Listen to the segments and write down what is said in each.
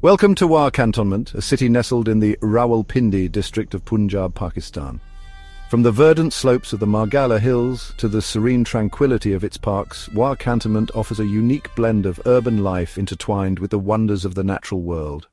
Welcome to Wah Cantonment, a city nestled in the Rawalpindi district of Punjab, Pakistan. From the verdant slopes of the Margalla Hills to the serene tranquility of its parks, Wah Cantonment offers a unique blend of urban life intertwined with the wonders of the natural world.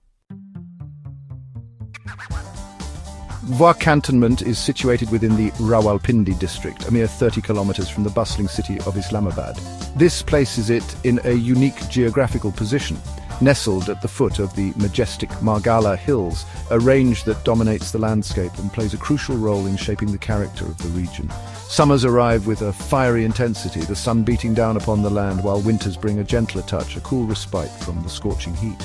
Wah Cantonment is situated within the Rawalpindi district, a mere 30 kilometers from the bustling city of Islamabad. This places it in a unique geographical position, nestled at the foot of the majestic Margalla Hills, a range that dominates the landscape and plays a crucial role in shaping the character of the region. Summers arrive with a fiery intensity, the sun beating down upon the land, while winters bring a gentler touch, a cool respite from the scorching heat.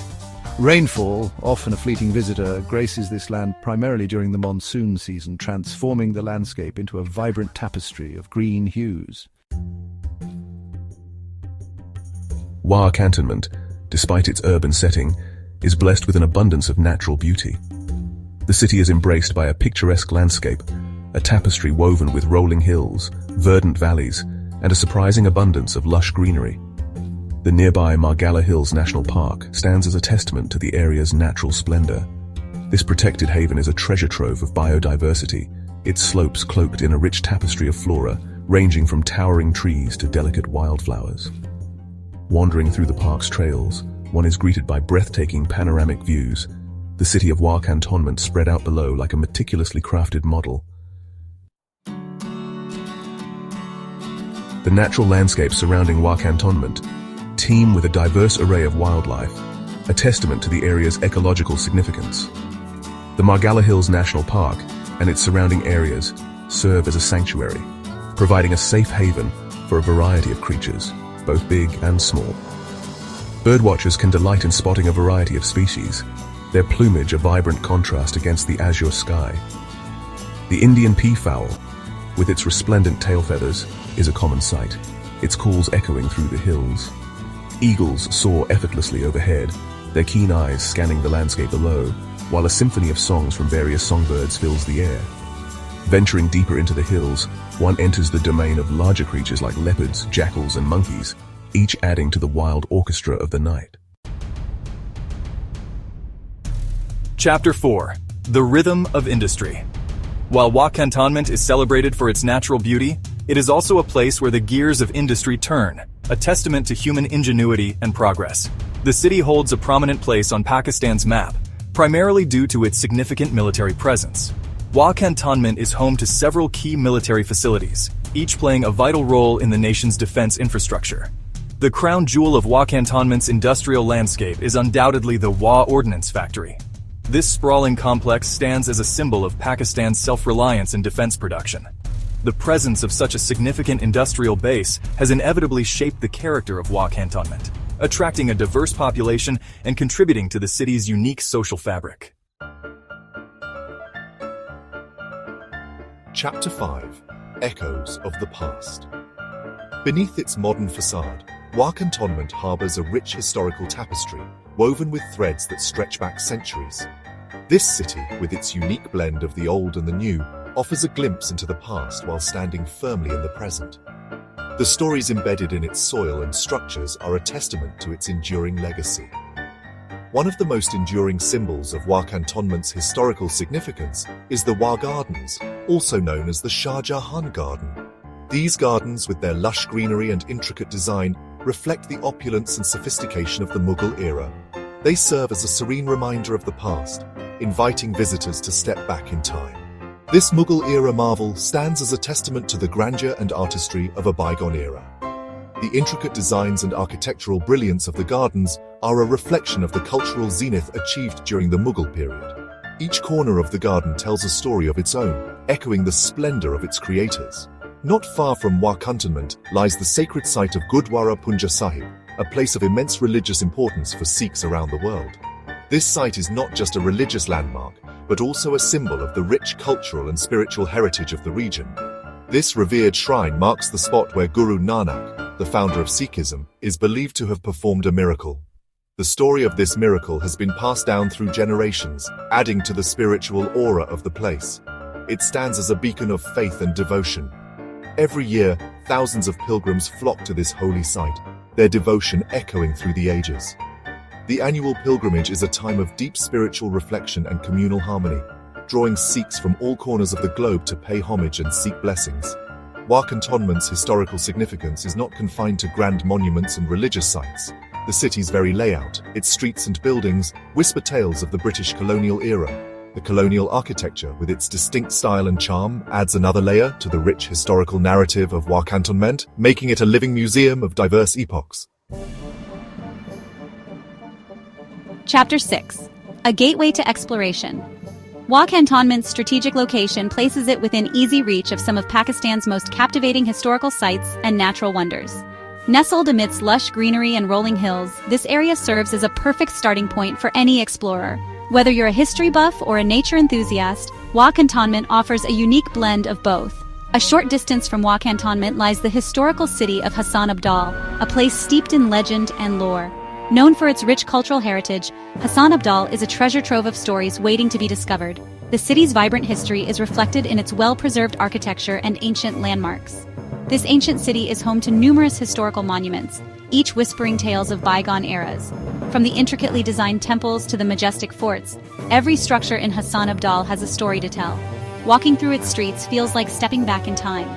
Rainfall, often a fleeting visitor, graces this land primarily during the monsoon season, transforming the landscape into a vibrant tapestry of green hues. Wah Cantonment, despite its urban setting, is blessed with an abundance of natural beauty. The city is embraced by a picturesque landscape, a tapestry woven with rolling hills, verdant valleys, and a surprising abundance of lush greenery. The nearby Margalla Hills National Park stands as a testament to the area's natural splendor. This protected haven is a treasure trove of biodiversity, its slopes cloaked in a rich tapestry of flora, ranging from towering trees to delicate wildflowers. Wandering through the park's trails, one is greeted by breathtaking panoramic views, the city of Wah Cantonment spread out below like a meticulously crafted model. The natural landscapes surrounding Wah Cantonment teem with a diverse array of wildlife, a testament to the area's ecological significance. The Margalla Hills National Park and its surrounding areas serve as a sanctuary, providing a safe haven for a variety of creatures, both big and small. Birdwatchers can delight in spotting a variety of species, their plumage a vibrant contrast against the azure sky. The Indian peafowl, with its resplendent tail feathers, is a common sight, its calls echoing through the hills. Eagles soar effortlessly overhead, their keen eyes scanning the landscape below, while a symphony of songs from various songbirds fills the air. Venturing deeper into the hills, one enters the domain of larger creatures like leopards, jackals, and monkeys, each adding to the wild orchestra of the night. Chapter 4. The Rhythm of Industry. While Wah Cantonment is celebrated for its natural beauty, it is also a place where the gears of industry turn, a testament to human ingenuity and progress. The city holds a prominent place on Pakistan's map, primarily due to its significant military presence. Wah Cantonment is home to several key military facilities, each playing a vital role in the nation's defense infrastructure. The crown jewel of Wah Cantonment's industrial landscape is undoubtedly the Wah Ordnance Factory. This sprawling complex stands as a symbol of Pakistan's self-reliance in defense production. The presence of such a significant industrial base has inevitably shaped the character of Wah Cantonment, attracting a diverse population and contributing to the city's unique social fabric. Chapter 5. Echoes of the Past. Beneath its modern facade, Wah Cantonment harbors a rich historical tapestry, woven with threads that stretch back centuries. This city, with its unique blend of the old and the new, offers a glimpse into the past while standing firmly in the present. The stories embedded in its soil and structures are a testament to its enduring legacy. One of the most enduring symbols of Wah Cantonment's historical significance is the Wah Gardens, also known as the Shah Jahan Garden. These gardens, with their lush greenery and intricate design, reflect the opulence and sophistication of the Mughal era. They serve as a serene reminder of the past, inviting visitors to step back in time. This Mughal-era marvel stands as a testament to the grandeur and artistry of a bygone era. The intricate designs and architectural brilliance of the gardens are a reflection of the cultural zenith achieved during the Mughal period. Each corner of the garden tells a story of its own, echoing the splendor of its creators. Not far from Wah Cantonment lies the sacred site of Gurdwara Punja Sahib, a place of immense religious importance for Sikhs around the world. This site is not just a religious landmark, but also a symbol of the rich cultural and spiritual heritage of the region. This revered shrine marks the spot where Guru Nanak, the founder of Sikhism, is believed to have performed a miracle. The story of this miracle has been passed down through generations, adding to the spiritual aura of the place. It stands as a beacon of faith and devotion. Every year, thousands of pilgrims flock to this holy site, their devotion echoing through the ages. The annual pilgrimage is a time of deep spiritual reflection and communal harmony, drawing Sikhs from all corners of the globe to pay homage and seek blessings. Wah Cantonment's historical significance is not confined to grand monuments and religious sites. The city's very layout, its streets and buildings, whisper tales of the British colonial era. The colonial architecture, with its distinct style and charm, adds another layer to the rich historical narrative of Wah Cantonment, making it a living museum of diverse epochs. Chapter 6. A Gateway to Exploration. Wah Cantonment's strategic location places it within easy reach of some of Pakistan's most captivating historical sites and natural wonders. Nestled amidst lush greenery and rolling hills, this area serves as a perfect starting point for any explorer. Whether you're a history buff or a nature enthusiast, Wah Cantonment offers a unique blend of both. A short distance from Wah Cantonment lies the historical city of Hassan Abdal, a place steeped in legend and lore. Known for its rich cultural heritage, Hassan Abdal is a treasure trove of stories waiting to be discovered. The city's vibrant history is reflected in its well-preserved architecture and ancient landmarks. This ancient city is home to numerous historical monuments, each whispering tales of bygone eras. From the intricately designed temples to the majestic forts, every structure in Hassan Abdal has a story to tell. Walking through its streets feels like stepping back in time.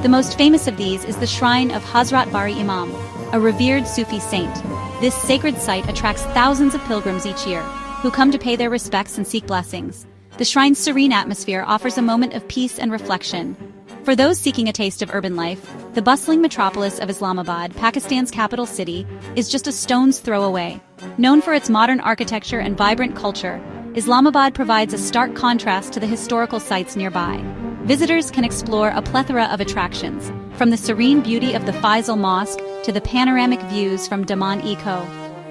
The most famous of these is the shrine of Hazrat Bari Imam, a revered Sufi saint. This sacred site attracts thousands of pilgrims each year, who come to pay their respects and seek blessings. The shrine's serene atmosphere offers a moment of peace and reflection. For those seeking a taste of urban life, the bustling metropolis of Islamabad, Pakistan's capital city, is just a stone's throw away. Known for its modern architecture and vibrant culture, Islamabad provides a stark contrast to the historical sites nearby. Visitors can explore a plethora of attractions, from the serene beauty of the Faisal Mosque to the panoramic views from Daman Eco.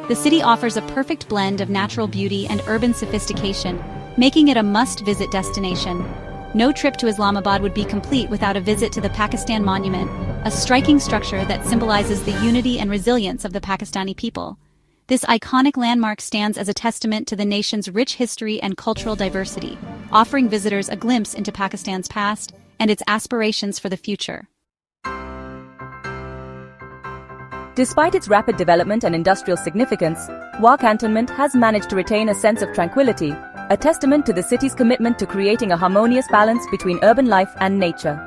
The city offers a perfect blend of natural beauty and urban sophistication, making it a must-visit destination. No trip to Islamabad would be complete without a visit to the Pakistan Monument, a striking structure that symbolizes the unity and resilience of the Pakistani people. This iconic landmark stands as a testament to the nation's rich history and cultural diversity, offering visitors a glimpse into Pakistan's past and its aspirations for the future. Despite its rapid development and industrial significance, Wah Cantonment has managed to retain a sense of tranquility, a testament to the city's commitment to creating a harmonious balance between urban life and nature.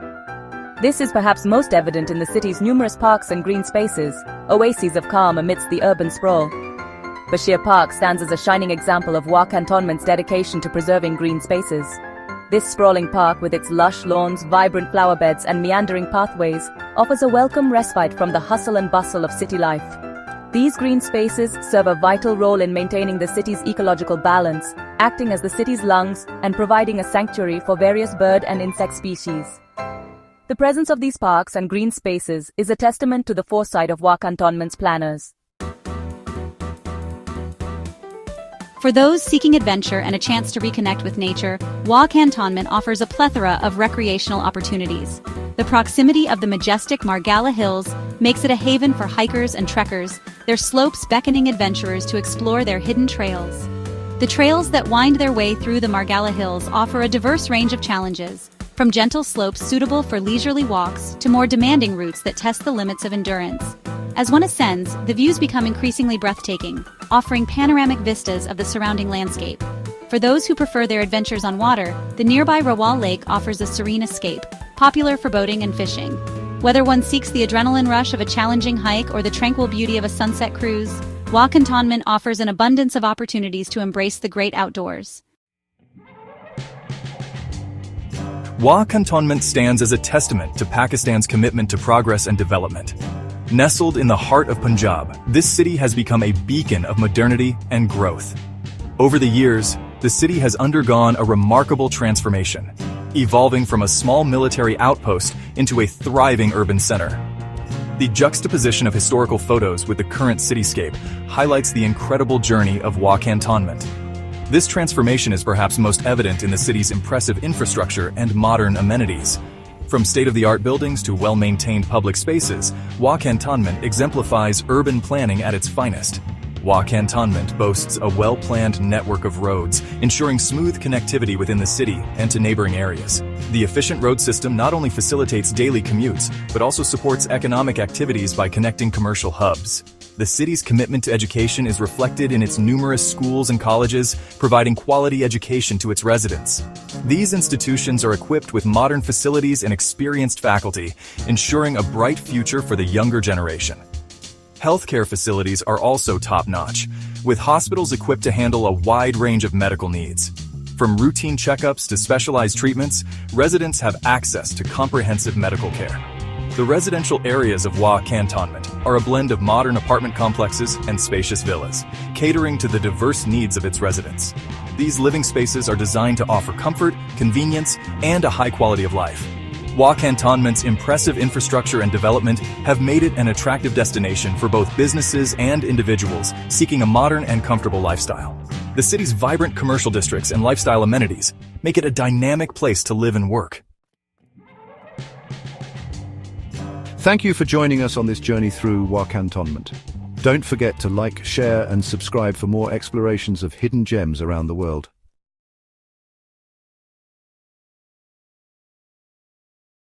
This is perhaps most evident in the city's numerous parks and green spaces, oases of calm amidst the urban sprawl. Bashir Park stands as a shining example of Wah Cantonment's dedication to preserving green spaces. This sprawling park, with its lush lawns, vibrant flower beds, and meandering pathways, offers a welcome respite from the hustle and bustle of city life. These green spaces serve a vital role in maintaining the city's ecological balance, acting as the city's lungs and providing a sanctuary for various bird and insect species. The presence of these parks and green spaces is a testament to the foresight of Wah Cantonment's planners. For those seeking adventure and a chance to reconnect with nature, Wah Cantonment offers a plethora of recreational opportunities. The proximity of the majestic Margalla Hills makes it a haven for hikers and trekkers, their slopes beckoning adventurers to explore their hidden trails. The trails that wind their way through the Margalla Hills offer a diverse range of challenges, from gentle slopes suitable for leisurely walks to more demanding routes that test the limits of endurance. As one ascends, the views become increasingly breathtaking, offering panoramic vistas of the surrounding landscape. For those who prefer their adventures on water, the nearby Rawal Lake offers a serene escape, popular for boating and fishing. Whether one seeks the adrenaline rush of a challenging hike or the tranquil beauty of a sunset cruise, Wah Cantonment offers an abundance of opportunities to embrace the great outdoors. Wah Cantonment stands as a testament to Pakistan's commitment to progress and development. Nestled in the heart of Punjab, this city has become a beacon of modernity and growth. Over the years, the city has undergone a remarkable transformation, evolving from a small military outpost into a thriving urban center. The juxtaposition of historical photos with the current cityscape highlights the incredible journey of Wah Cantonment. This transformation is perhaps most evident in the city's impressive infrastructure and modern amenities. From state-of-the-art buildings to well-maintained public spaces, Wah Cantonment exemplifies urban planning at its finest. Wah Cantonment boasts a well-planned network of roads, ensuring smooth connectivity within the city and to neighboring areas. The efficient road system not only facilitates daily commutes, but also supports economic activities by connecting commercial hubs. The city's commitment to education is reflected in its numerous schools and colleges, providing quality education to its residents. These institutions are equipped with modern facilities and experienced faculty, ensuring a bright future for the younger generation. Healthcare facilities are also top-notch, with hospitals equipped to handle a wide range of medical needs. From routine checkups to specialized treatments, residents have access to comprehensive medical care. The residential areas of Wah Cantonment are a blend of modern apartment complexes and spacious villas, catering to the diverse needs of its residents. These living spaces are designed to offer comfort, convenience, and a high quality of life. Wah Cantonment's impressive infrastructure and development have made it an attractive destination for both businesses and individuals seeking a modern and comfortable lifestyle. The city's vibrant commercial districts and lifestyle amenities make it a dynamic place to live and work. Thank you for joining us on this journey through Wah Cantonment. Don't forget to like, share, and subscribe for more explorations of hidden gems around the world.